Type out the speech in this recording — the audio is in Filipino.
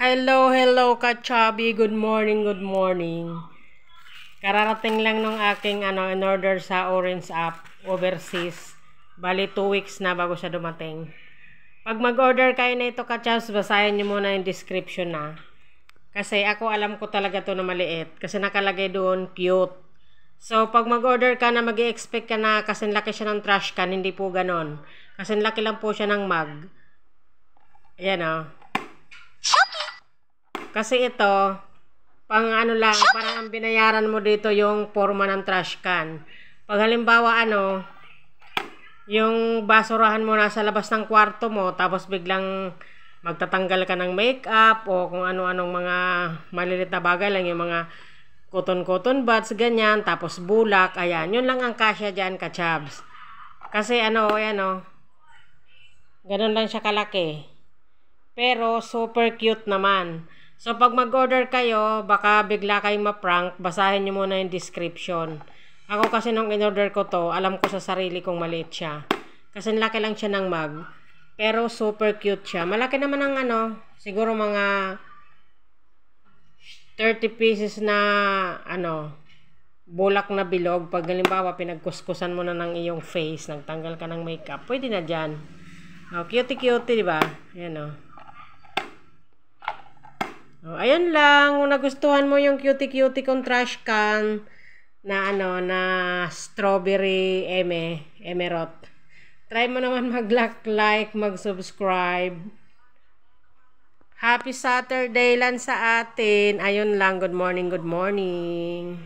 Hello ka-chubby. Good morning, good morning. Kararating lang nung aking in order sa Orange app overseas. Bali 2 weeks na bago siya dumating. Pag mag-order kayo na ito ka-chubs, basahin niyo muna yung description na. Kasi ako alam ko talaga to na maliit. Kasi nakalagay doon cute. So pag mag-order ka na mag-i-expect ka na kasi laki siya ng trash can, hindi po ganon. Kasi laki lang po siya ng mug. Ayan o. Kasi ito, pang lang, parang ang binayaran mo dito yung forma ng trash can. Pag halimbawa yung basurahan mo nasa labas ng kwarto mo, tapos biglang magtatanggal ka ng makeup o kung ano-anong mga malilit na bagay lang, yung mga cotton buds, ganyan, tapos bulak, ayan, yun lang ang kasya dyan, ka-chubs. Kasi ganun lang siya kalaki. Pero super cute naman. So pag mag-order kayo, baka bigla kayong ma-prank, basahin nyo muna yung description. Ako kasi nung in-order ko to, alam ko sa sarili kong maliit siya. Kasi laki lang siya ng mug. Pero super cute siya. Malaki naman ang siguro mga 30 pieces na bulak na bilog. Pag halimbawa pinagkuskusan mo na ng iyong face, nagtanggal ka ng makeup, pwede na dyan. Oh, cutie, diba? Ayan o. Oh, ayan lang, kung nagustuhan mo yung cutie kong trash can na na strawberry emerald. Try mo naman mag-like, mag-subscribe. Happy Saturday lang sa atin. Ayun lang, good morning.